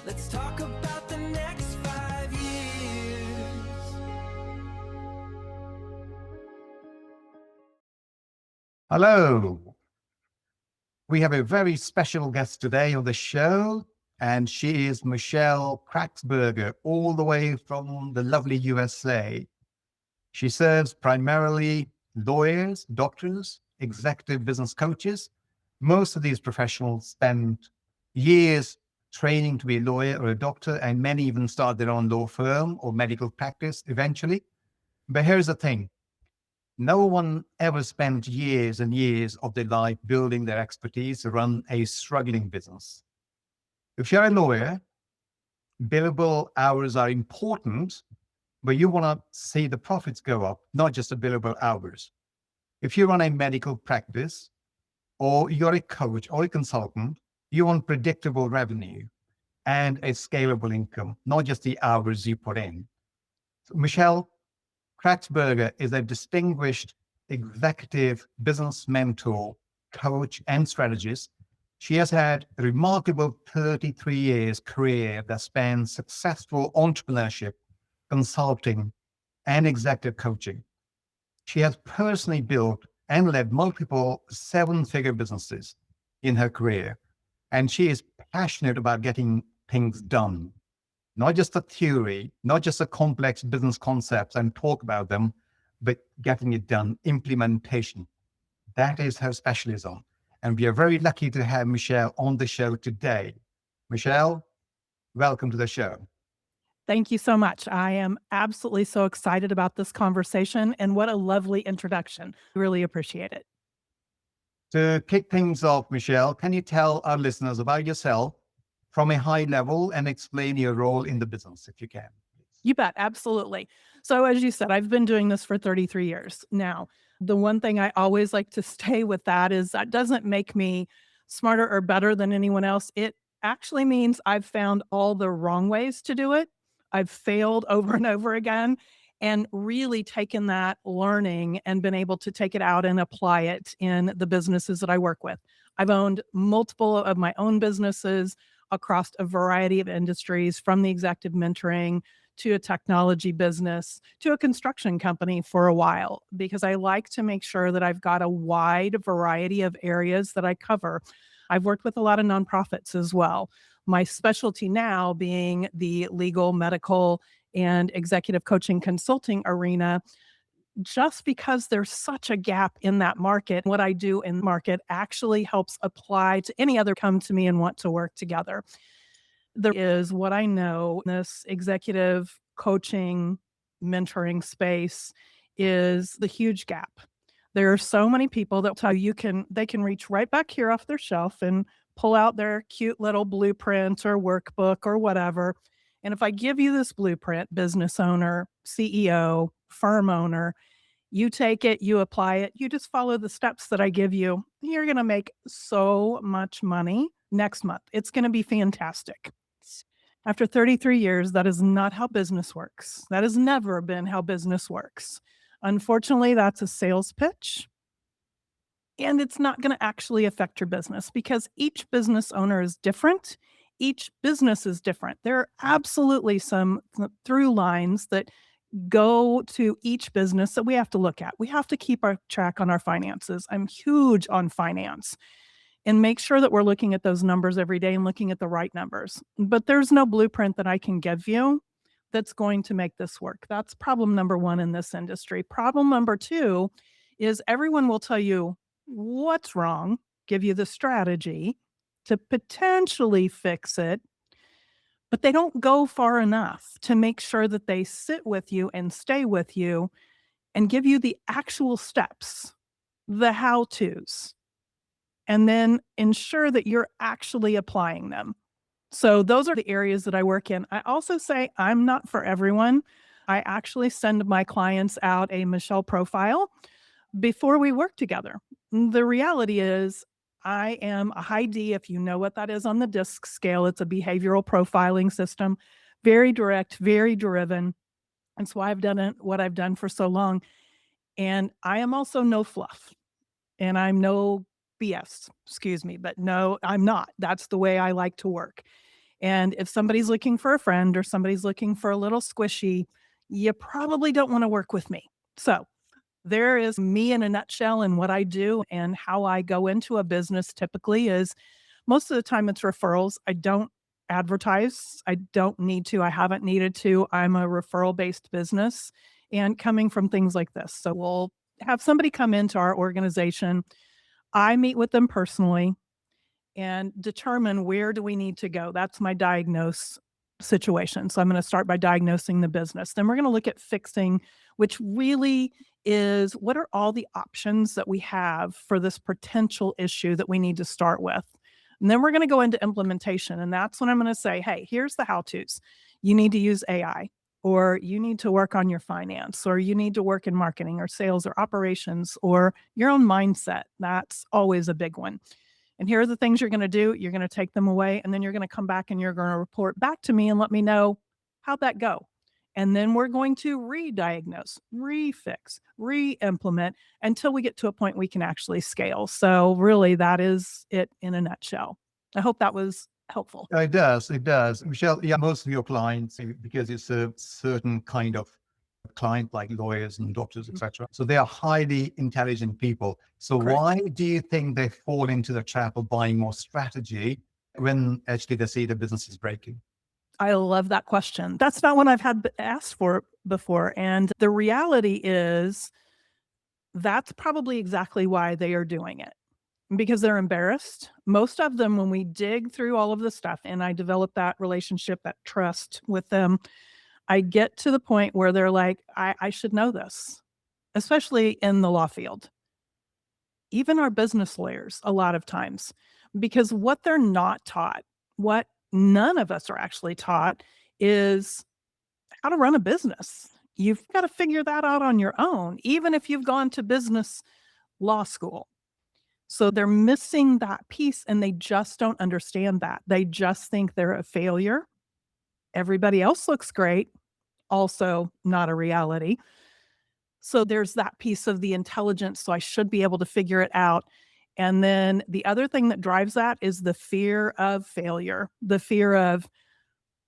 Let's talk about the next 5 years. Hello. We have a very special guest today on the show, and she is Michelle Kratzberger, all the way from the lovely USA. She serves primarily lawyers, doctors, executive business coaches. Most of these professionals spend years training to be a lawyer or a doctor, and many even start their own law firm or medical practice eventually. But here's the thing. No one ever spent years and years of their life building their expertise to run a struggling business. If you're a lawyer, billable hours are important, but you want to see the profits go up, not just the billable hours. If you run a medical practice, or you're a coach or a consultant, you want predictable revenue and a scalable income, not just the hours you put in. So Michelle Kratzberger is a distinguished executive business mentor, coach, and strategist. She has had a remarkable 33 years career that spans successful entrepreneurship, consulting, and executive coaching. She has personally built and led multiple seven-figure businesses in her career, and she is passionate about getting things done. Not just the theory, not just the complex business concepts and talk about them, but getting it done, implementation. That is her specialism. And we are very lucky to have Michelle on the show today. Michelle, welcome to the show. Thank you so much. I am absolutely so excited about this conversation, and what a lovely introduction. Really appreciate it. To kick things off, Michelle, can you tell our listeners about yourself from a high level and explain your role in the business, if you can? You bet. Absolutely. So as you said, I've been doing this for 33 years now. The one thing I always like to stay with that is that doesn't make me smarter or better than anyone else. It actually means I've found all the wrong ways to do it. I've failed over and over again, and really taken that learning and been able to take it out and apply it in the businesses that I work with. I've owned multiple of my own businesses across a variety of industries, from the executive mentoring to a technology business to a construction company for a while, because I like to make sure that I've got a wide variety of areas that I cover. I've worked with a lot of nonprofits as well. My specialty now being the legal, medical, and executive coaching consulting arena, just because there's such a gap in that market. What I do in the market actually helps apply to any other come to me and want to work together. There is what I know in this executive coaching, mentoring space is the huge gap. There are so many people that tell you they can reach right back here off their shelf and pull out their cute little blueprint or workbook or whatever. And if I give you this blueprint, business owner, CEO, firm owner, you take it, you apply it, you just follow the steps that I give you, you're going to make so much money next month. It's going to be fantastic. After 33 years, that is not how business works. That has never been how business works. Unfortunately, that's a sales pitch. And it's not going to actually affect your business, because each business owner is different. Each business is different. There are absolutely some through lines that go to each business that we have to look at. We have to keep our track on our finances. I'm huge on finance, and make sure that we're looking at those numbers every day and looking at the right numbers. But there's no blueprint that I can give you that's going to make this work. That's problem number one in this industry. Problem number two is everyone will tell you what's wrong, give you the strategy to potentially fix it, but they don't go far enough to make sure that they sit with you and stay with you and give you the actual steps, the how-tos, and then ensure that you're actually applying them. So those are the areas that I work in. I also say I'm not for everyone. I actually send my clients out a Michelle profile before we work together. The reality is I am a high D, if you know what that is on the DISC scale. It's a behavioral profiling system, very direct, very driven. That's why I've done it, what I've done for so long. And I am also no fluff, and I'm no BS, excuse me, but no, I'm not. That's the way I like to work. And if somebody's looking for a friend or somebody's looking for a little squishy, you probably don't want to work with me. So there is me in a nutshell and what I do and how I go into a business typically is most of the time it's referrals. I don't advertise. I don't need to. I haven't needed to. I'm a referral based business and coming from things like this. So we'll have somebody come into our organization. I meet with them personally and determine where do we need to go. That's my diagnose situation. So I'm going to start by diagnosing the business. Then we're going to look at fixing, which really is what are all the options that we have for this potential issue that we need to start with. And then we're going to go into implementation. And that's when I'm going to say, hey, here's the how to's. You need to use AI, or you need to work on your finance, or you need to work in marketing or sales or operations or your own mindset. That's always a big one. And here are the things you're going to do. You're going to take them away, and then you're going to come back and you're going to report back to me and let me know how'd that go. And then we're going to re-diagnose, refix, re-implement until we get to a point we can actually scale. So really that is it in a nutshell. I hope that was helpful. It does. It does. Michelle, yeah, most of your clients, because it's a certain kind of client like lawyers and doctors, etc. So they are highly intelligent people. So Correct. why do you think they fall into the trap of buying more strategy when actually they see the business is breaking? I love that question. That's not one I've had asked for before. And the reality is that's probably exactly why they are doing it, because they're embarrassed. Most of them, when we dig through all of the stuff and I develop that relationship, that trust with them, I get to the point where they're like, I should know this, especially in the law field. Even our business lawyers, a lot of times, because what they're not taught, what none of us are actually taught, is how to run a business. You've got to figure that out on your own, even if you've gone to business law school. So they're missing that piece and they just don't understand that. They just think they're a failure. Everybody else looks great, also not a reality. So there's that piece of the intelligence. So I should be able to figure it out. And then the other thing that drives that is the fear of failure, the fear of,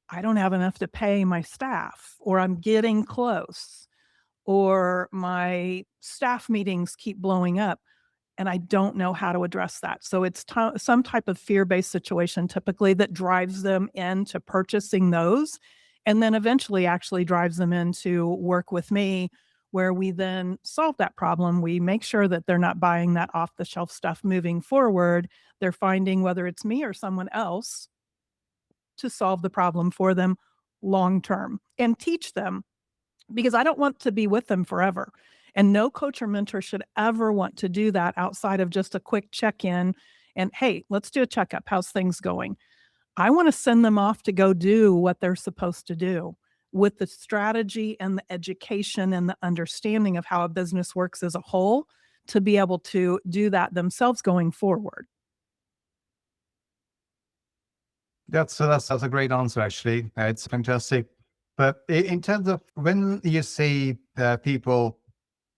I don't have enough to pay my staff, or I'm getting close, or my staff meetings keep blowing up and I don't know how to address that. So it's some type of fear-based situation typically that drives them into purchasing those, and then eventually actually drives them into work with me, where we then solve that problem. We make sure that they're not buying that off-the-shelf stuff moving forward. They're finding, whether it's me or someone else, to solve the problem for them long term and teach them, because I don't want to be with them forever. And no coach or mentor should ever want to do that outside of just a quick check-in and, hey, let's do a checkup. How's things going? I want to send them off to go do what they're supposed to do with the strategy and the education and the understanding of how a business works as a whole, to be able to do that themselves going forward. That's a great answer, actually. It's fantastic. But in terms of when you see people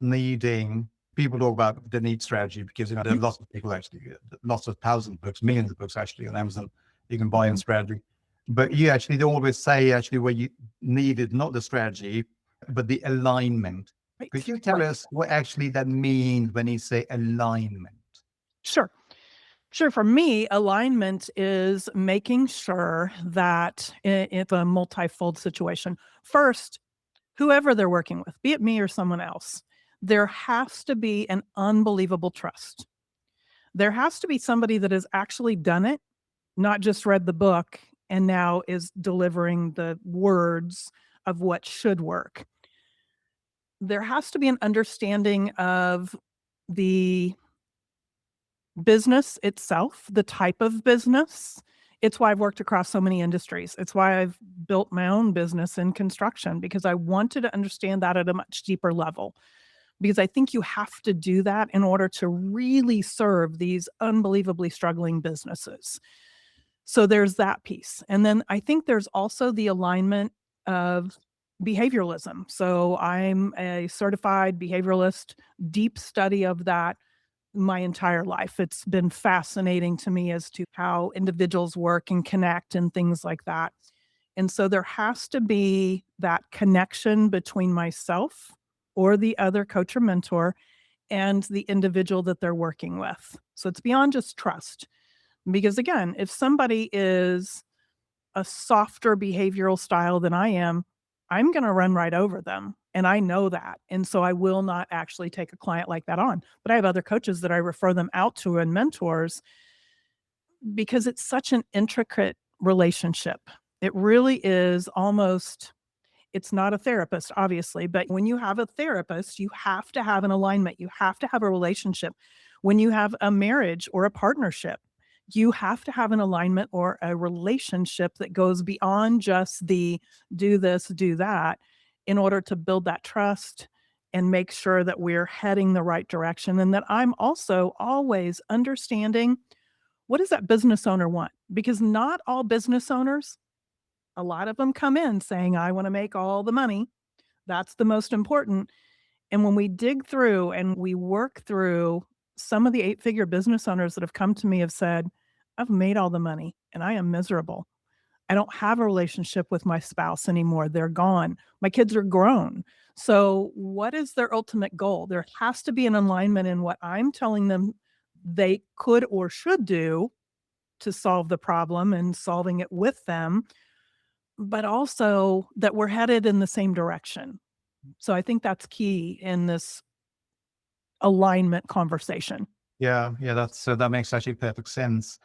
talk about the need strategy, because there are lots of people actually, lots of thousands of books, millions of books actually on Amazon you can buy on strategy. But you actually, they always say actually where you needed not the strategy, but the alignment. Right. Could you tell us what actually that means when you say alignment? Sure. Sure. For me, alignment is making sure that it's a multifold situation. First, whoever they're working with, be it me or someone else, there has to be an unbelievable trust. There has to be somebody that has actually done it, not just read the book and now is delivering the words of what should work. There has to be an understanding of the business itself, the type of business. It's why I've worked across so many industries. It's why I've built my own business in construction, because I wanted to understand that at a much deeper level. Because I think you have to do that in order to really serve these unbelievably struggling businesses. So there's that piece. And then I think there's also the alignment of behavioralism. So I'm a certified behavioralist, deep study of that my entire life. It's been fascinating to me as to how individuals work and connect and things like that. And so there has to be that connection between myself or the other coach or mentor and the individual that they're working with. So it's beyond just trust. Because again, if somebody is a softer behavioral style than I am, I'm going to run right over them. And I know that. And so I will not actually take a client like that on. But I have other coaches that I refer them out to and mentors because it's such an intricate relationship. It really is almost, it's not a therapist, obviously, but when you have a therapist, you have to have an alignment. You have to have a relationship. When you have a marriage or a partnership, you have to have an alignment or a relationship that goes beyond just the do this, do that in order to build that trust and make sure that we're heading the right direction. And that I'm also always understanding what does that business owner want? Because not all business owners, a lot of them come in saying, I want to make all the money. That's the most important. And when we dig through and we work through, some of the 8-figure business owners that have come to me have said, I've made all the money and I am miserable. I don't have a relationship with my spouse anymore. They're gone. My kids are grown. So, what is their ultimate goal? There has to be an alignment in what I'm telling them they could or should do to solve the problem and solving it with them, but also that we're headed in the same direction. So I think that's key in this alignment conversation. Yeah, yeah, that makes actually perfect sense.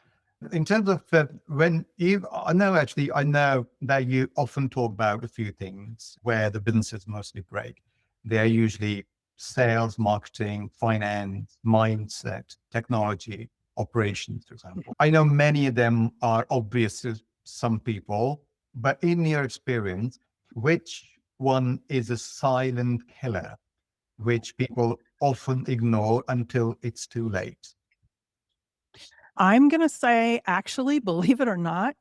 In terms of when you, I know that you often talk about a few things where the businesses mostly break. They're usually sales, marketing, finance, mindset, technology, operations, for example. I know many of them are obvious to some people, but in your experience, which one is a silent killer, which people often ignore until it's too late? I'm going to say, actually, believe it or not,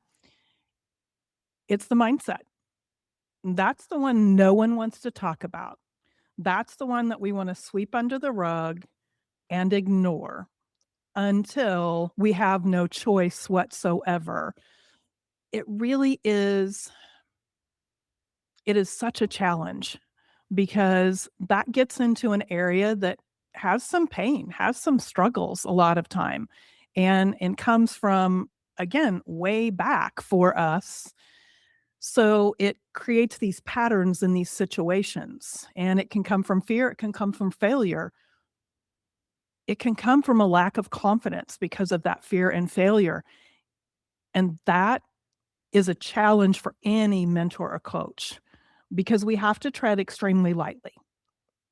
it's the mindset. That's the one no one wants to talk about. That's the one that we want to sweep under the rug and ignore until we have no choice whatsoever. It really is, it is such a challenge because that gets into an area that has some pain, has some struggles a lot of time, and comes from, again, way back for us. So it creates these patterns in these situations, and it can come from fear, it can come from failure. It can come from a lack of confidence because of that fear and failure. And that is a challenge for any mentor or coach because we have to tread extremely lightly.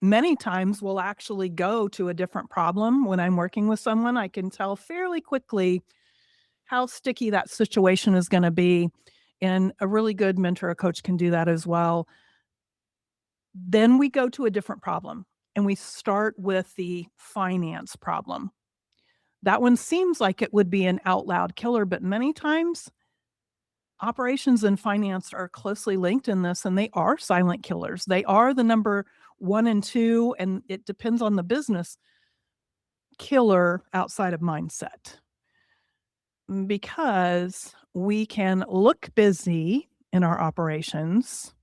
Many times we'll actually go to a different problem. When I'm working with someone, I can tell fairly quickly how sticky that situation is going to be. And a really good mentor or coach can do that as well. Then we go to a different problem and we start with the finance problem. That one seems like it would be an out loud killer, but many times operations and finance are closely linked in this, and they are silent killers. They are the number 1 and 2, and it depends on the business, killer outside of mindset. Because we can look busy in our operations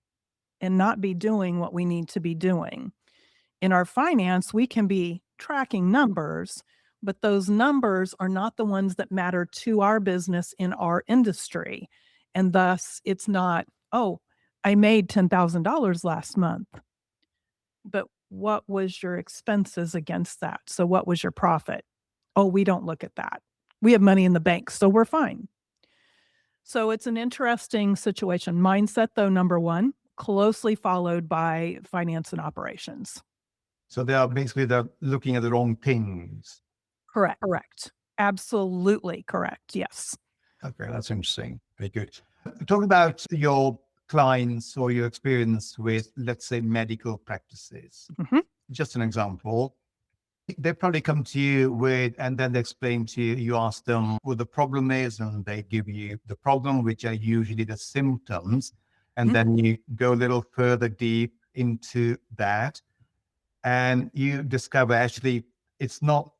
and not be doing what we need to be doing. In our finance, we can be tracking numbers, but those numbers are not the ones that matter to our business in our industry. And thus, it's not, oh, I made $10,000 last month. But what was your expenses against that? So, what was your profit? Oh, we don't look at that. We have money in the bank, so we're fine. So, it's an interesting situation. Mindset, though, number one, closely followed by finance and operations. So they're looking at the wrong things. Correct. Correct. Absolutely correct. Yes. Okay, that's interesting. Very good. Talk about your clients or your experience with, let's say, medical practices. Mhm. Just an example. They probably come to you with, and then they explain to you, you ask them what the problem is, and they give you the problem, which are usually the symptoms. And Mhm. then you go a little further deep into that. And you discover actually it's not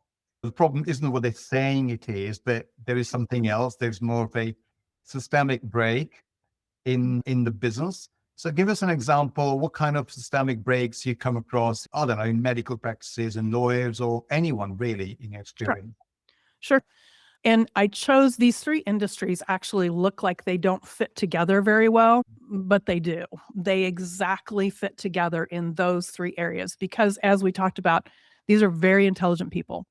The problem isn't what they're saying it is, but there is something else. There's more of a systemic break in the business. So give us an example. What kind of systemic breaks you come across, I don't know, in medical practices and lawyers or anyone really in your Sure. experience? Sure. And I chose these 3 industries actually look like they don't fit together very well, but they do. They exactly fit together in those 3 areas because as we talked about, these are very intelligent people.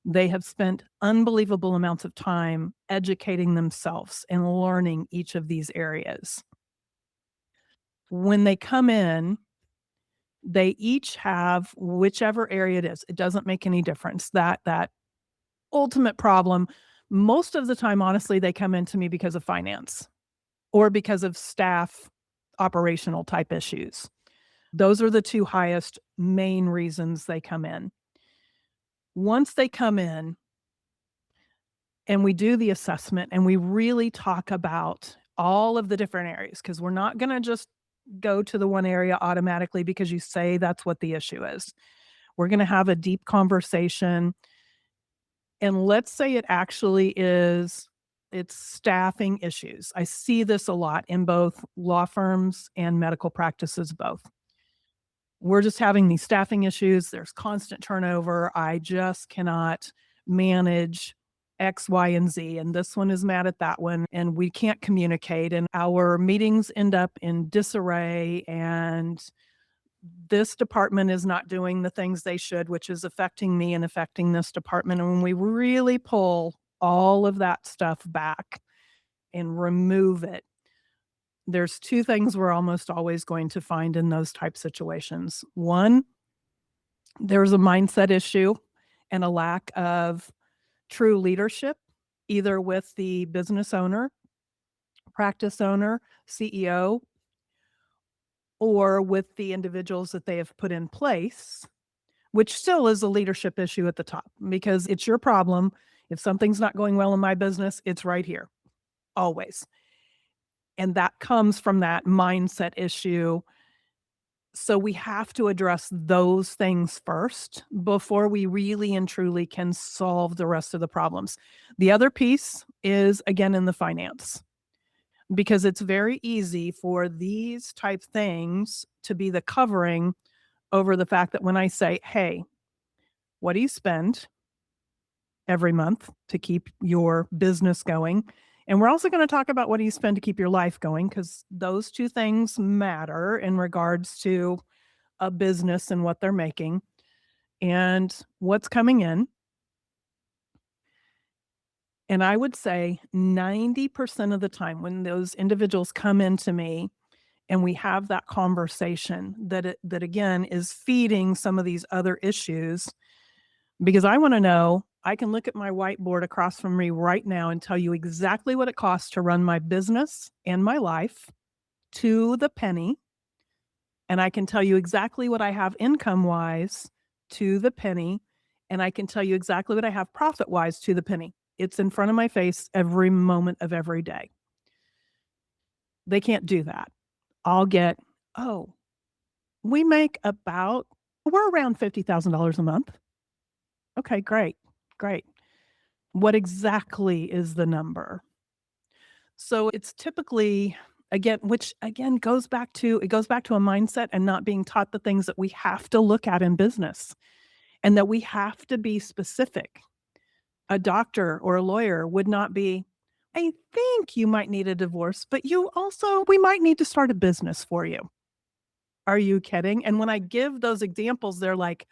They have spent unbelievable amounts of time educating themselves and learning each of these areas. When they come in, they each have whichever area it is. It doesn't make any difference. That ultimate problem, most of the time, honestly, they come into me because of finance or because of staff operational type issues. Those are the 2 highest main reasons they come in. Once they come in and we do the assessment and we really talk about all of the different areas, because we're not going to just go to the one area automatically because you say that's what the issue is. We're going to have a deep conversation. And let's say it actually is it's staffing issues. I see this a lot in both law firms and medical practices both. We're just having these staffing issues. There's constant turnover. I just cannot manage X, Y, and Z. And this one is mad at that one. And we can't communicate. And our meetings end up in disarray. And this department is not doing the things they should, which is affecting me and affecting this department. And when we really pull all of that stuff back and remove it, there's 2 things we're almost always going to find in those type situations. One, there's a mindset issue and a lack of true leadership, either with the business owner, practice owner, CEO, or with the individuals that they have put in place, which still is a leadership issue at the top because it's your problem. If something's not going well in my business, it's right here, always. And that comes from that mindset issue. So we have to address those things first before we really and truly can solve the rest of the problems. The other piece is, again, in the finance, because it's very easy for these type things to be the covering over the fact that when I say, hey, what do you spend every month to keep your business going? And we're also going to talk about what do you spend to keep your life going, because those 2 things matter in regards to a business and what they're making and what's coming in. And I would say 90% of the time when those individuals come into me and we have that conversation that again is feeding some of these other issues, because I want to know, I can look at my whiteboard across from me right now and tell you exactly what it costs to run my business and my life to the penny. And I can tell you exactly what I have income wise to the penny. And I can tell you exactly what I have profit wise to the penny. It's in front of my face every moment of every day. They can't do that. I'll get, oh, we make about, we're around $50,000 a month. Okay, great. Great. What exactly is the number? So it's typically, again, which again goes back to a mindset and not being taught the things that we have to look at in business and that we have to be specific. A doctor or a lawyer would not be, I think you might need a divorce, but we might need to start a business for you. Are you kidding? And when I give those examples, they're like,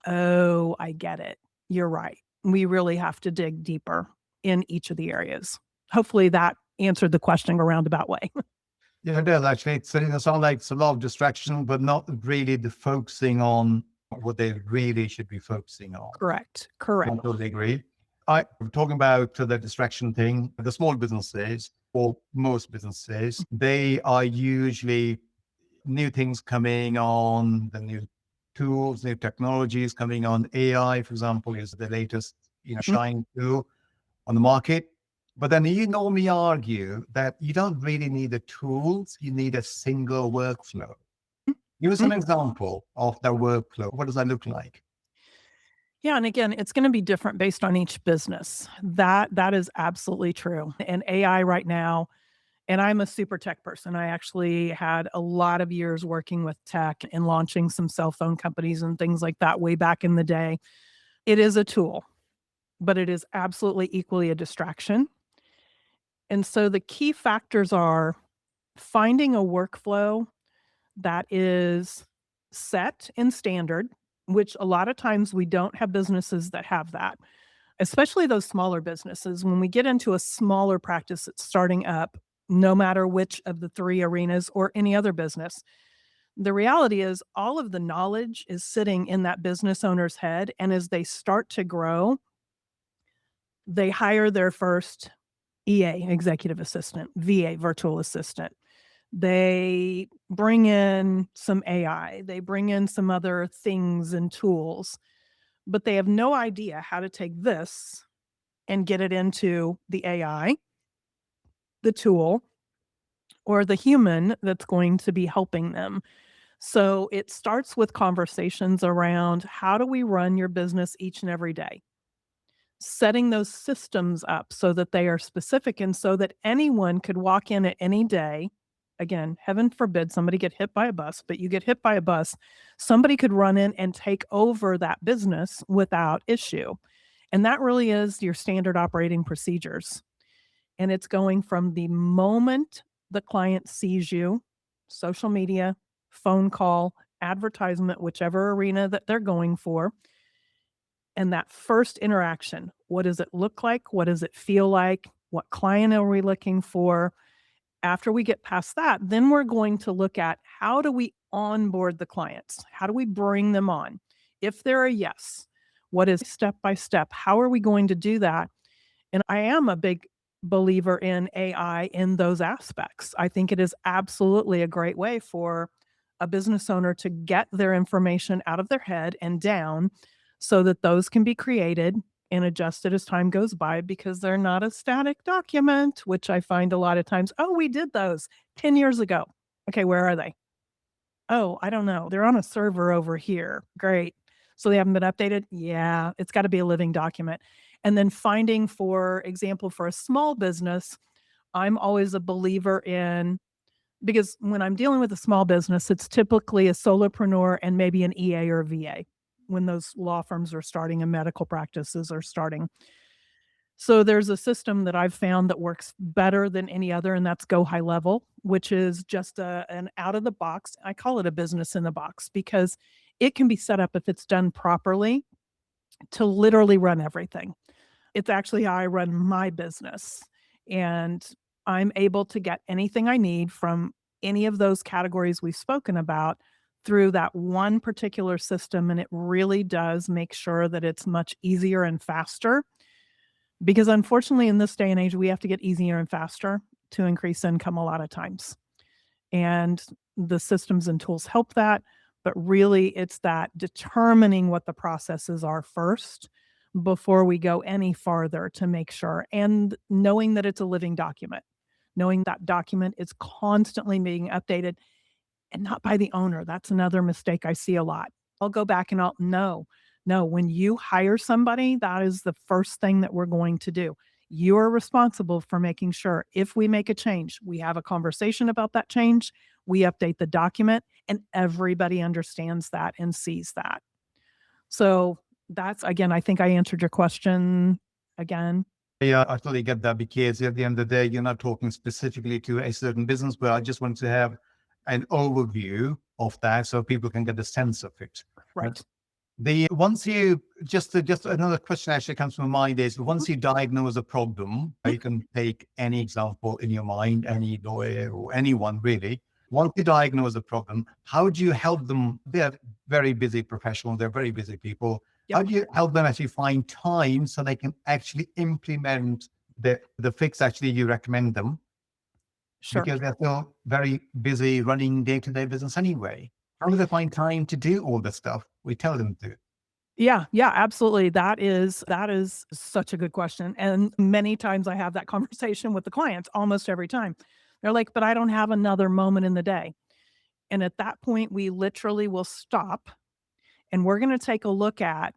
oh, I get it. You're right. We really have to dig deeper in each of the areas. Hopefully that answered the question in a roundabout way. Yeah, it does actually. It sounds like it's a lot of distraction, but not really the focusing on what they really should be focusing on. Correct. I Correct. totally agree. I'm talking about the distraction thing. The small businesses, or most businesses, they are usually new things coming on, the new tools, new technologies coming on. AI, for example, is the latest, shine tool on the market. But then you normally argue that you don't really need the tools, you need a single workflow. Give us an example of the workflow. What does that look like? Yeah, and again, it's going to be different based on each business. That is absolutely true. And AI right now, and I'm a super tech person. I actually had a lot of years working with tech and launching some cell phone companies and things like that way back in the day. It is a tool, but it is absolutely equally a distraction. And so the key factors are finding a workflow that is set and standard, which a lot of times we don't have businesses that have that, especially those smaller businesses. When we get into a smaller practice that's starting up, no matter which of the three arenas or any other business, the reality is all of the knowledge is sitting in that business owner's head. And as they start to grow, they hire their first EA, executive assistant, VA, virtual assistant. They bring in some AI, they bring in some other things and tools, but they have no idea how to take this and get it into the AI, the tool, or the human that's going to be helping them. So it starts with conversations around how do we run your business each and every day? Setting those systems up so that they are specific and so that anyone could walk in at any day. Again, heaven forbid somebody get hit by a bus, but you get hit by a bus, somebody could run in and take over that business without issue. And that really is your standard operating procedures. And it's going from the moment the client sees you, social media, phone call, advertisement, whichever arena that they're going for, and that first interaction. What does it look like? What does it feel like? What client are we looking for? After we get past that, then we're going to look at how do we onboard the clients? How do we bring them on? If they're a yes, what is step by step? How are we going to do that? And I am a big believer in AI in those aspects. I think it is absolutely a great way for a business owner to get their information out of their head and down so that those can be created and adjusted as time goes by because they're not a static document, which I find a lot of times, oh, we did those 10 years ago. Okay, where are they? Oh, I don't know. They're on a server over here. Great. So they haven't been updated? Yeah, it's got to be a living document. And then finding, for example, for a small business, I'm always a believer in because when I'm dealing with a small business, it's typically a solopreneur and maybe an EA or VA when those law firms are starting and medical practices are starting. So there's a system that I've found that works better than any other, and that's Go High Level, which is just an out of the box. I call it a business in the box because it can be set up if it's done properly to literally run everything. It's actually how I run my business. And I'm able to get anything I need from any of those categories we've spoken about through that one particular system. And it really does make sure that it's much easier and faster. Because unfortunately, in this day and age, we have to get easier and faster to increase income a lot of times. And the systems and tools help that. But really, it's that determining what the processes are first before we go any farther to make sure. And knowing that it's a living document, knowing that document is constantly being updated and not by the owner. That's another mistake I see a lot. I'll go back and no, when you hire somebody, that is the first thing that we're going to do. You are responsible for making sure if we make a change, we have a conversation about that change, we update the document, and everybody understands that and sees that. So that's, again, I think I answered your question again. Yeah, I totally get that because at the end of the day, you're not talking specifically to a certain business, but I just want to have an overview of that so people can get a sense of it. Right. The once you just another question actually comes to my mind is once you diagnose a problem, you can take any example in your mind, any lawyer or anyone really. Once you diagnose a problem, how do you help them? They're very busy professionals, they're very busy people. Yep. How do you help them actually find time so they can actually implement the fix actually you recommend them? Sure. Because they're still very busy running day-to-day business anyway. How do they find time to do all the stuff we tell them to? Yeah, yeah, absolutely. That is such a good question. And many times I have that conversation with the clients almost every time. They're like, "But I don't have another moment in the day." And at that point, we literally will stop and we're going to take a look at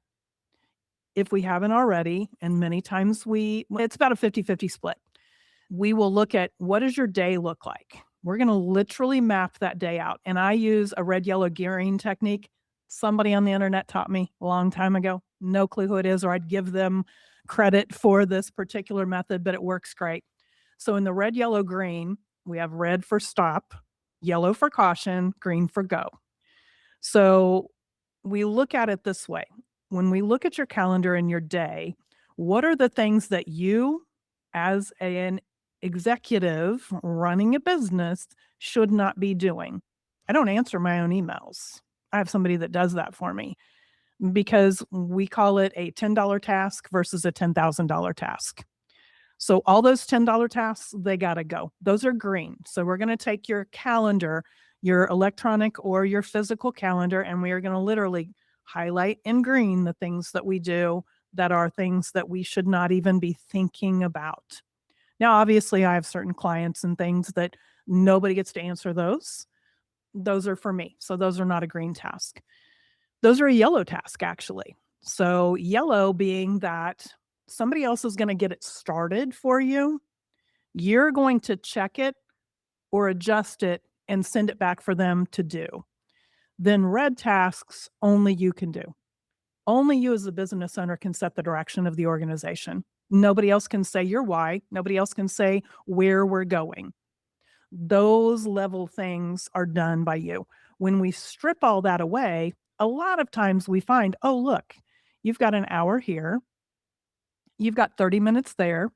if we haven't already, and many times it's about a 50-50 split. We will look at, what does your day look like? We're going to literally map that day out. And I use a red, yellow, green technique. Somebody on the internet taught me a long time ago. No clue who it is, or I'd give them credit for this particular method, but it works great. So in the red, yellow, green, we have red for stop, yellow for caution, green for go. So we look at it this way. When we look at your calendar and your day, what are the things that you, as an executive running a business, should not be doing? I don't answer my own emails. I have somebody that does that for me, because we call it a $10 task versus a $10,000 task. So all those $10 tasks, they got to go. Those are green. So we're going to take your calendar, your electronic or your physical calendar, and we are going to literally highlight in green the things that we do that are things that we should not even be thinking about. Now, obviously, I have certain clients and things that nobody gets to answer those. Those are for me. So those are not a green task. Those are a yellow task, actually. So yellow being that somebody else is going to get it started for you. You're going to check it or adjust it and send it back for them to do. Then red tasks, only you can do. Only you as a business owner can set the direction of the organization. Nobody else can say your why. Nobody else can say where we're going. Those level things are done by you. When we strip all that away, a lot of times we find, oh, look, you've got an hour here. You've got 30 minutes there.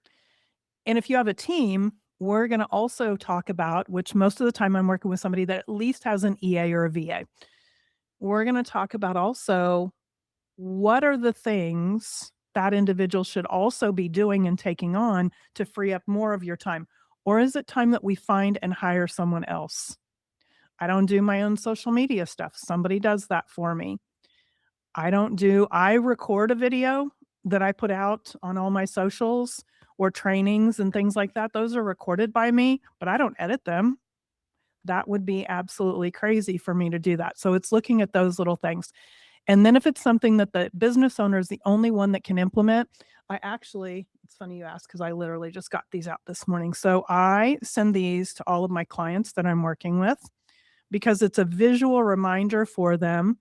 And if you have a team, we're going to also talk about, which most of the time I'm working with somebody that at least has an EA or a VA. We're going to talk about also, what are the things that individual should also be doing and taking on to free up more of your time? Or is it time that we find and hire someone else? I don't do my own social media stuff. Somebody does that for me. I record a video that I put out on all my socials or trainings and things like that. Those are recorded by me, but I don't edit them. That would be absolutely crazy for me to do that. So it's looking at those little things. And then if it's something that the business owner is the only one that can implement, it's funny you ask, because I literally just got these out this morning. So I send these to all of my clients that I'm working with, because it's a visual reminder for them.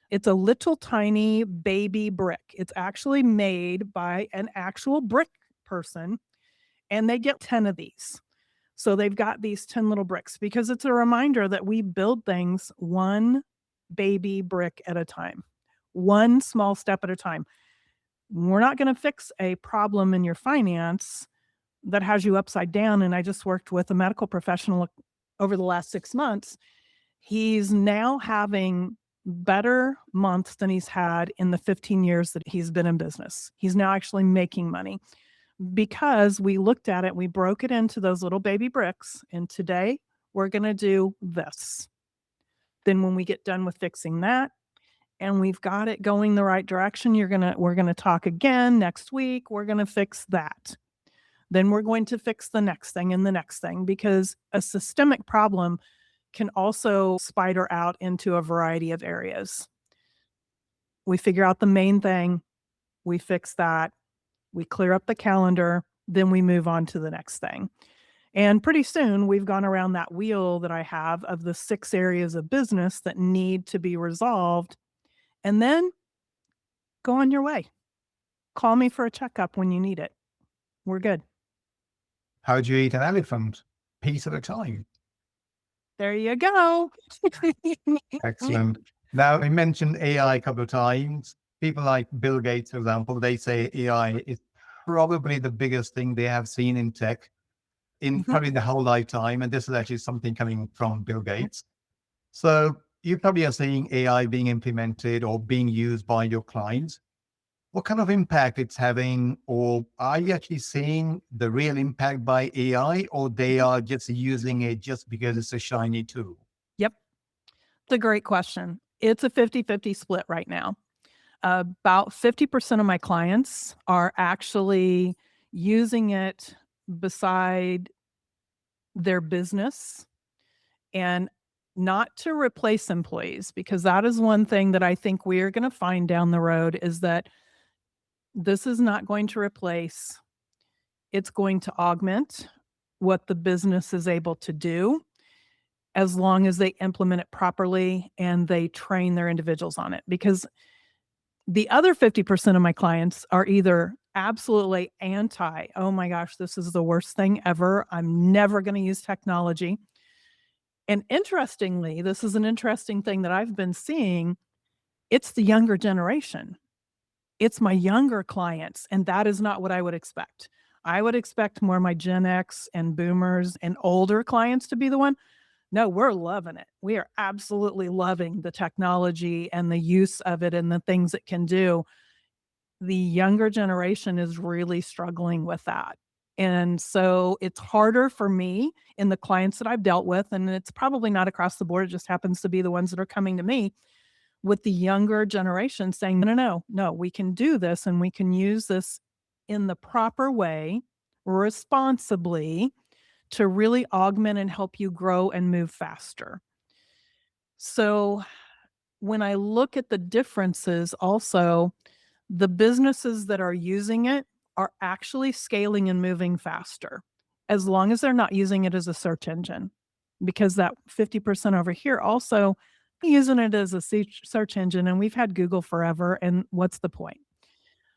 It's a little tiny baby brick. It's actually made by an actual brick person, and they get 10 of these. So they've got these 10 little bricks, because it's a reminder that we build things one baby brick at a time, one small step at a time. We're not going to fix a problem in your finance that has you upside down. And I just worked with a medical professional over the last 6 months. He's now having better months than he's had in the 15 years that he's been in business. He's now actually making money, because we looked at it, we broke it into those little baby bricks, and today we're going to do this. Then when we get done with fixing that and we've got it going the right direction, we're going to talk again next week. We're going to fix that. Then we're going to fix the next thing and the next thing, because a systemic problem can also spider out into a variety of areas. We figure out the main thing, we fix that, we clear up the calendar, then we move on to the next thing. And pretty soon we've gone around that wheel that I have of the 6 areas of business that need to be resolved. And then go on your way. Call me for a checkup when you need it. We're good. How do you eat an elephant? Piece at a time. There you go. Excellent. Now, we mentioned AI a couple of times. People like Bill Gates, for example, they say AI is probably the biggest thing they have seen in tech in probably the whole lifetime. And this is actually something coming from Bill Gates. So you probably are seeing AI being implemented or being used by your clients. What kind of impact it's having, or are you actually seeing the real impact by AI, or they are just using it just because it's a shiny tool? Yep. It's a great question. It's a 50-50 split right now. About 50% of my clients are actually using it beside their business, and not to replace employees, because that is one thing that I think we're going to find down the road, is that This is not going to replace, it's going to augment what the business is able to do as long as they implement it properly and they train their individuals on it. Because the other 50% of my clients are either absolutely anti, oh my gosh, this is the worst thing ever. I'm never going to use technology. And interestingly, this is an interesting thing that I've been seeing. It's the younger generation. It's my younger clients, and that is not what I would expect. I would expect more my Gen X and boomers and older clients to be the one. No, we're loving it. We are absolutely loving the technology and the use of it and the things it can do. The younger generation is really struggling with that. And so it's harder for me in the clients that I've dealt with, and it's probably not across the board. It just happens to be the ones that are coming to me with the younger generation saying, no, no, no, no, we can do this and we can use this in the proper way, responsibly, to really augment and help you grow and move faster. So when I look at the differences also, the businesses that are using it are actually scaling and moving faster, as long as they're not using it as a search engine, because that 50% over here also using it as a search engine, and we've had Google forever, and what's the point?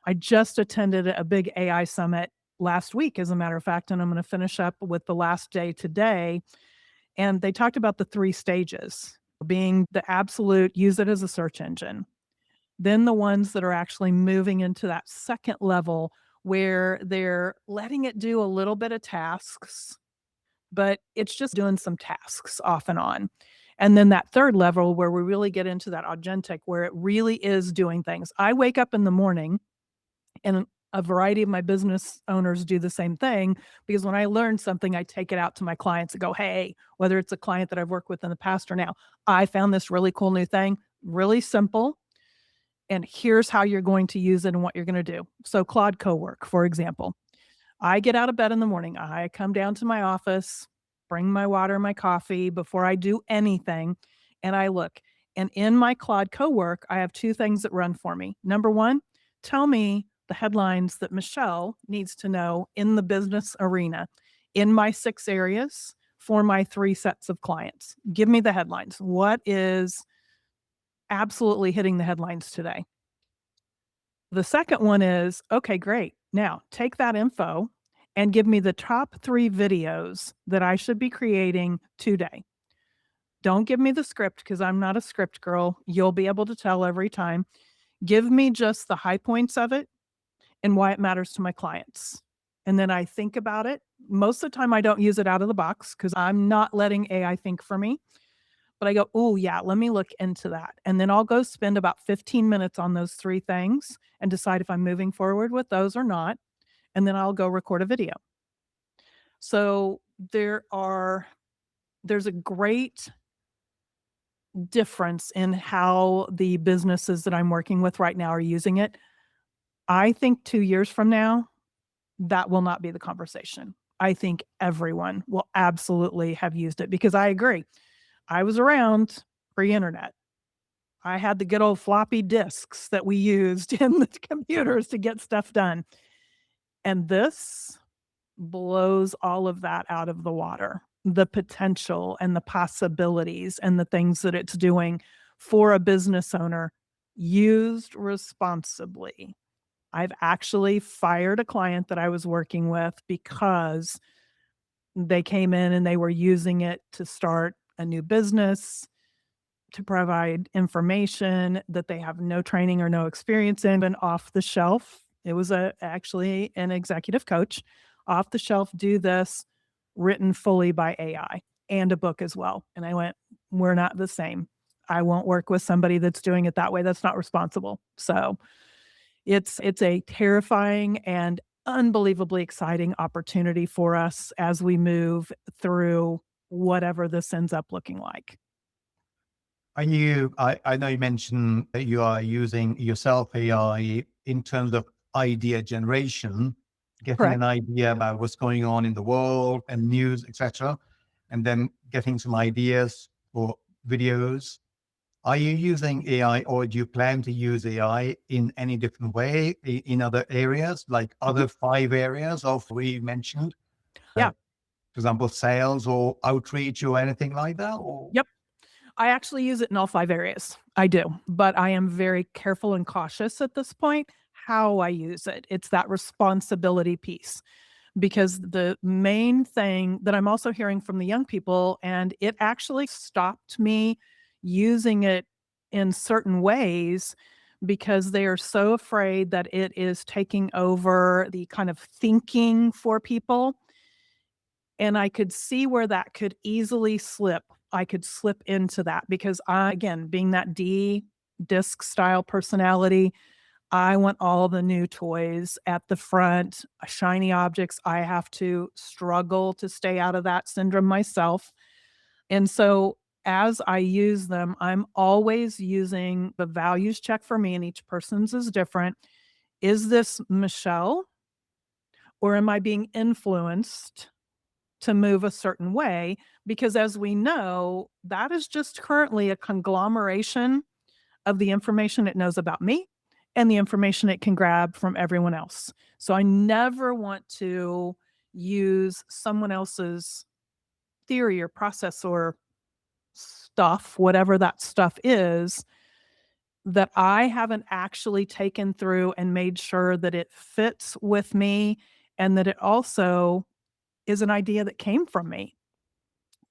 I just attended a big AI summit last week, as a matter of fact, and I'm gonna finish up with the last day today, and they talked about the 3 stages, being the absolute use it as a search engine, then the ones that are actually moving into that second level where they're letting it do a little bit of tasks, but it's just doing some tasks off and on. And then that third level where we really get into that agentic, where it really is doing things. I wake up in the morning, and a variety of my business owners do the same thing, because when I learn something, I take it out to my clients and go, hey, whether it's a client that I've worked with in the past or now, I found this really cool new thing, really simple, and here's how you're going to use it and what you're going to do. So Claude Cowork, for example, I get out of bed in the morning. I come down to my office, bring my water, my coffee before I do anything, and I look. And in my Claude Cowork, I have 2 things that run for me. Number 1, tell me the headlines that Michelle needs to know in the business arena in my 6 areas for my 3 sets of clients. Give me the headlines. What is absolutely hitting the headlines today? The second one is, okay, great. Now take that info and give me the top 3 videos that I should be creating today. Don't give me the script, because I'm not a script girl. You'll be able to tell every time. Give me just the high points of it and why it matters to my clients. And then I think about it. Most of the time, I don't use it out of the box because I'm not letting AI think for me. But I go, oh, yeah, let me look into that. And then I'll go spend about 15 minutes on those 3 things and decide if I'm moving forward with those or not. And then I'll go record a video. So there's a great difference in how the businesses that I'm working with right now are using it. I think 2 years from now, that will not be the conversation. I think everyone will absolutely have used it, because I agree. I was around pre-internet. I had the good old floppy disks that we used in the computers to get stuff done. And this blows all of that out of the water. The potential and the possibilities and the things that it's doing for a business owner used responsibly. I've actually fired a client that I was working with because they came in and they were using it to start a new business, to provide information that they have no training or no experience in, and off the shelf. It was actually an executive coach, off the shelf, do this, written fully by AI, and a book as well. And I went, we're not the same. I won't work with somebody that's doing it that way. That's not responsible. So it's a terrifying and unbelievably exciting opportunity for us as we move through whatever this ends up looking like. I know you mentioned that you are using yourself AI in terms of idea generation, getting Correct. an idea about what's going on in the world and news, etc., and then getting some ideas for videos. Are you using AI, or do you plan to use AI in any different way in other areas, like Mhm. other 5 areas of we mentioned? Yeah. For example, sales or outreach or anything like that? Or Yep. I actually use it in all 5 areas. I do, but I am very careful and cautious at this point how I use it. It's that responsibility piece, because the main thing that I'm also hearing from the young people, and it actually stopped me using it in certain ways because they are so afraid that it is taking over the kind of thinking for people, and I could see where that could easily slip. I could slip into that because I, again, being that disc style personality, I want all the new toys at the front, shiny objects. I have to struggle to stay out of that syndrome myself. And so as I use them, I'm always using the values check for me, and each person's is different. Is this Michelle, or am I being influenced to move a certain way? Because as we know, that is just currently a conglomeration of the information it knows about me and the information it can grab from everyone else. So I never want to use someone else's theory or process or stuff, whatever that stuff is, that I haven't actually taken through and made sure that it fits with me and that it also is an idea that came from me.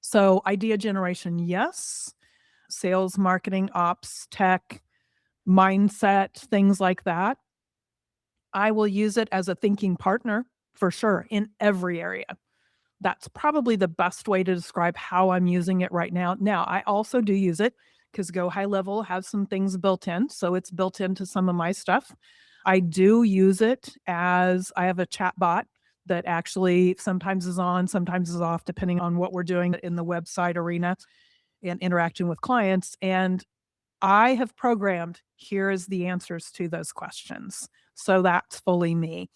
So idea generation, yes. Sales, marketing, ops, tech, mindset, things like that. I will use it as a thinking partner for sure in every area. That's probably the best way to describe how I'm using it right now. Now, I also do use it because Go High Level has some things built in. So it's built into some of my stuff. I do use it as I have a chat bot that actually sometimes is on, sometimes is off, depending on what we're doing in the website arena and interacting with clients. And I have programmed, here is the answers to those questions. So that's fully me.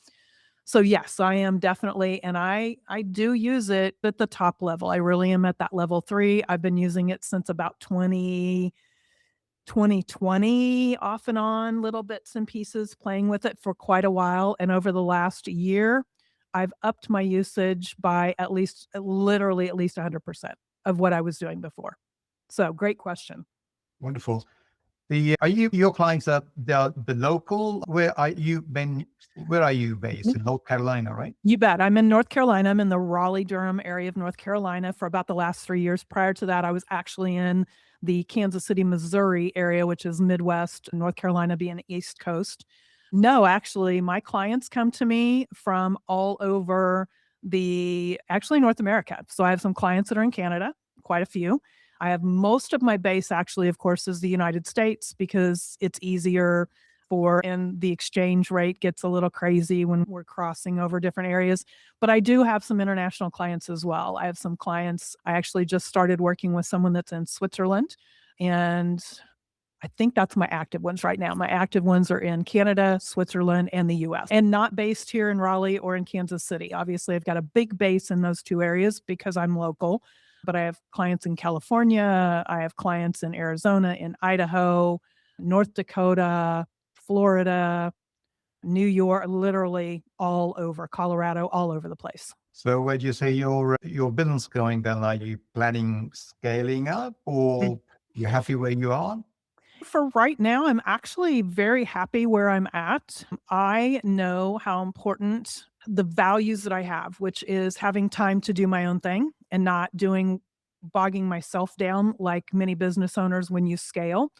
So yes, I am definitely, and I do use it at the top level. I really am at that level 3. I've been using it since about 2020, off and on, little bits and pieces, playing with it for quite a while. And over the last year, I've upped my usage by at least, literally at least 100% of what I was doing before. So great question. wonderful. Are you your clients are the local? Where are you based in North Carolina, right? You bet. I'm in North Carolina. I'm in the Raleigh-Durham area of North Carolina for about the last 3 years. Prior to that, I was actually in the Kansas City, Missouri area, which is Midwest, North Carolina being East Coast. No, actually, my clients come to me from all over actually North America. So I have some clients that are in Canada, quite a few. I have most of my base actually, of course, is the United States because it's easier and the exchange rate gets a little crazy when we're crossing over different areas. But I do have some international clients as well. I have some clients, I actually just started working with someone that's in Switzerland, and I think that's my active ones right now. My active ones are in Canada, Switzerland, and the US, and not based here in Raleigh or in Kansas City. Obviously, I've got a big base in those 2 areas because I'm local, but I have clients in California, I have clients in Arizona, in Idaho, North Dakota, Florida, New York, literally all over, Colorado, all over the place. So where do you say your business going then? Are you planning scaling up, or you happy where you are? For right now, I'm actually very happy where I'm at. I know how important the values that I have, which is having time to do my own thing and not bogging myself down like many business owners when you scale.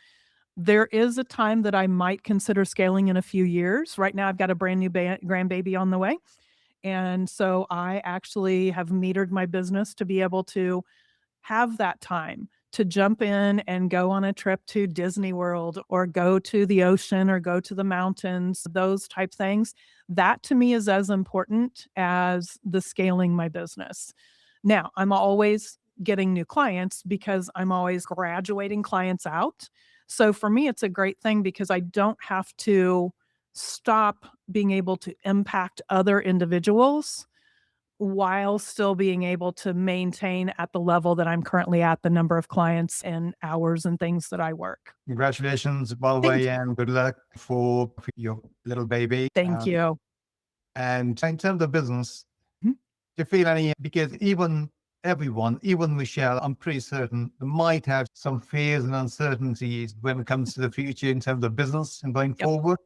There is a time that I might consider scaling in a few years. Right now, I've got a brand new grandbaby on the way. And so I actually have metered my business to be able to have that time to jump in and go on a trip to Disney World or go to the ocean or go to the mountains, those type things. That to me is as important as the scaling my business. Now, I'm always getting new clients because I'm always graduating clients out. So for me, it's a great thing because I don't have to stop being able to impact other individuals while still being able to maintain at the level that I'm currently at, the number of clients and hours and things that I work. Congratulations, by the Thank way, you. and good luck for your little baby. Thank you. And in terms of business, Mhm. do you feel any, because everyone, even Michelle, I'm pretty certain, might have some fears and uncertainties when it comes to the future in terms of business and going Yep. forward.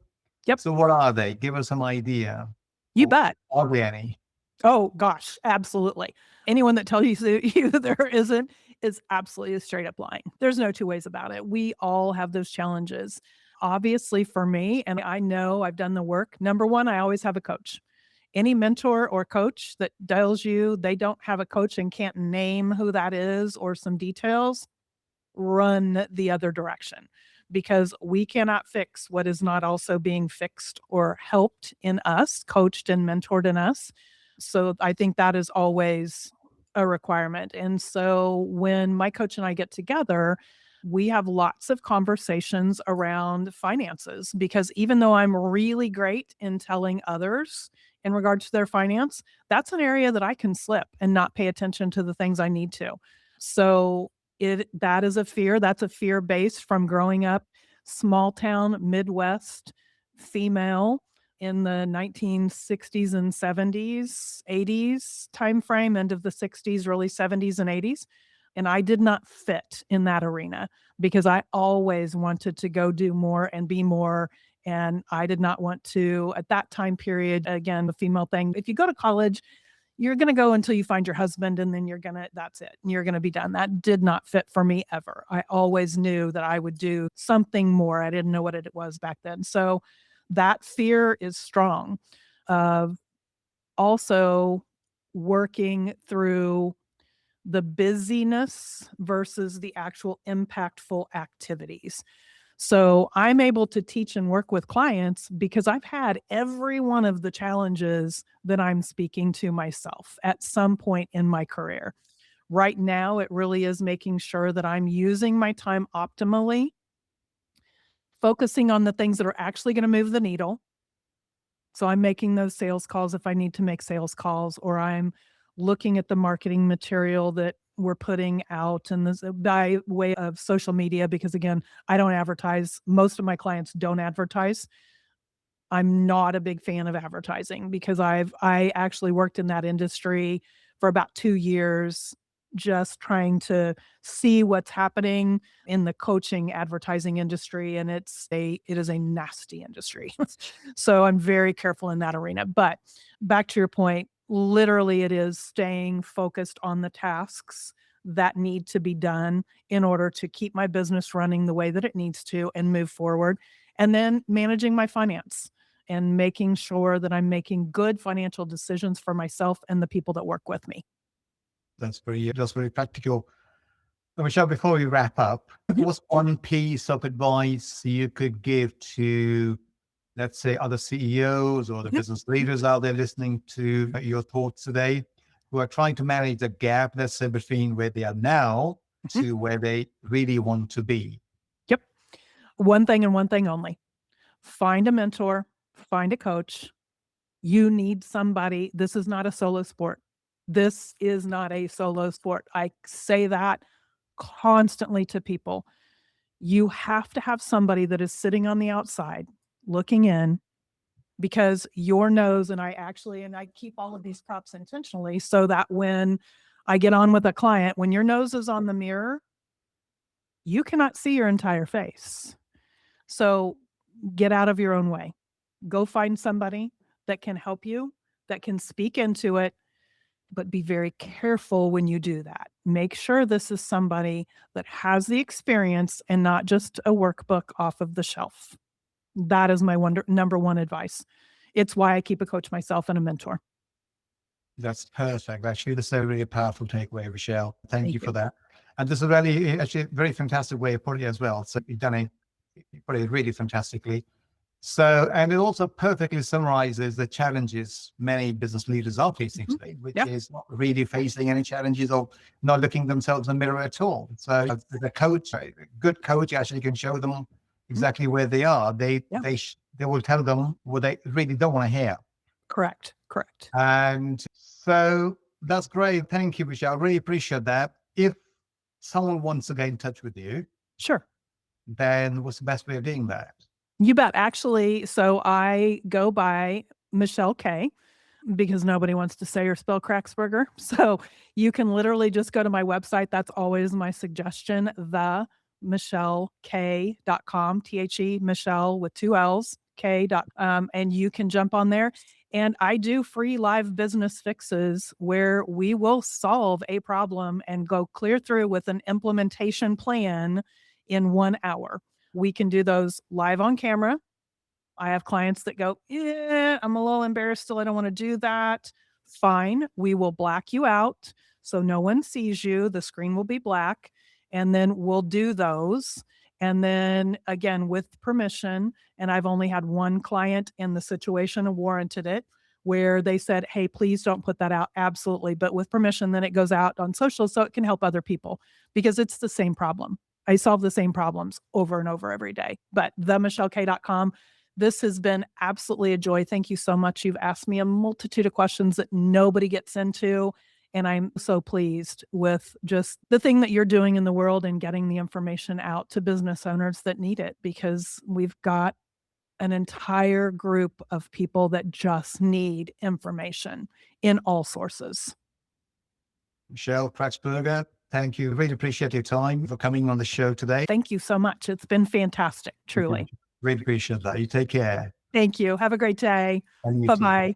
Yep. So what are they? Give us some idea. You Or bet. are there any? Oh gosh, absolutely. Anyone that tells you there isn't is absolutely straight up lying. There's no two ways about it. We all have those challenges. Obviously for me, and I know I've done the work. Number one, I always have a coach. Any mentor or coach that tells you they don't have a coach and can't name who that is or some details, run the other direction, because we cannot fix what is not also being fixed or helped in us, coached and mentored in us. So I think that is always a requirement. And so when my coach and I get together, we have lots of conversations around finances, because even though I'm really great in telling others in regards to their finance, that's an area that I can slip and not pay attention to the things I need to. So that is a fear. That's a fear based from growing up small town Midwest female in the 1960s and 70s, 80s timeframe, end of the 60s, early 70s and 80s. And I did not fit in that arena because I always wanted to go do more and be more. And I did not want to, at that time period, again, the female thing, if you go to college, you're going to go until you find your husband, and then that's it. And you're going to be done. That did not fit for me ever. I always knew that I would do something more. I didn't know what it was back then. So that fear is strong. Of also working through the busyness versus the actual impactful activities. So I'm able to teach and work with clients because I've had every one of the challenges that I'm speaking to myself at some point in my career. Right now, it really is making sure that I'm using my time optimally, focusing on the things that are actually going to move the needle. So I'm making those sales calls if I need to make sales calls, or I'm looking at the marketing material that we're putting out and this by way of social media, because again, I don't advertise. Most of my clients don't advertise. I'm not a big fan of advertising because I actually worked in that industry for about 2 years, just trying to see what's happening in the coaching advertising industry, and it is a nasty industry. So I'm very careful in that arena. But back to your point, literally it is staying focused on the tasks that need to be done in order to keep my business running the way that it needs to and move forward. And then managing my finance and making sure that I'm making good financial decisions for myself and the people that work with me. That's very practical. So Michelle, before we wrap up, Mhm. what's one piece of advice you could give to, let's say, other CEOs or the Mhm. business leaders out there listening to your thoughts today, who are trying to manage the gap, let's say, between where they are now Mhm. to where they really want to be? Yep. One thing and one thing only. Find a mentor, find a coach. You need somebody. This is not a solo sport. This is not a solo sport. I say that constantly to people. You have to have somebody that is sitting on the outside looking in, because your nose, and I keep all of these props intentionally so that when I get on with a client, when your nose is on the mirror, you cannot see your entire face. So get out of your own way. Go find somebody that can help you, that can speak into it, but be very careful when you do that. Make sure this is somebody that has the experience and not just a workbook off of the shelf. That is my number one advice. It's why I keep a coach myself and a mentor. That's perfect. Actually, that's a really powerful takeaway, Michelle. Thank you Thank for you. that. And this is really, actually, a very fantastic way of putting it as well. So you put it really fantastically. So, and it also perfectly summarizes the challenges many business leaders are facing Mhm. today, which Yeah, is not really facing any challenges or not looking themselves in the mirror at all. So, the coach, a good coach, actually can show them mhm, exactly where they are. yeah, They will tell them what they really don't want to hear. correct, correct. And So that's great. Thank you, Michelle. I really appreciate that. If someone wants to get in touch with you, Sure. then what's the best way of doing that? You bet. Actually, so I go by Michelle K because nobody wants to say or spell Kratzberger. So you can literally just go to my website. That's always my suggestion, the michellek.com, THE, Michelle with 2 L's, K. And you can jump on there. And I do free live business fixes where we will solve a problem and go clear through with an implementation plan in 1 hour. We can do those live on camera. I have clients that go, yeah, I'm a little embarrassed still. I don't want to do that. Fine. We will black you out so no one sees you. The screen will be black. And then we'll do those. And then again, with permission. And I've only had one client in the situation and warranted it where they said, hey, please don't put that out. Absolutely. But with permission, then it goes out on social so it can help other people because it's the same problem. I solve the same problems over and over every day. But themichellek.com. This has been absolutely a joy. Thank you so much. You've asked me a multitude of questions that nobody gets into. And I'm so pleased with just the thing that you're doing in the world and getting the information out to business owners that need it, because we've got an entire group of people that just need information in all sources. Michelle Kratzberger, thank you. Really appreciate your time for coming on the show today. Thank you so much. It's been fantastic, truly. Really appreciate that. You take care. Thank you. Have a great day. And you too. Bye-bye.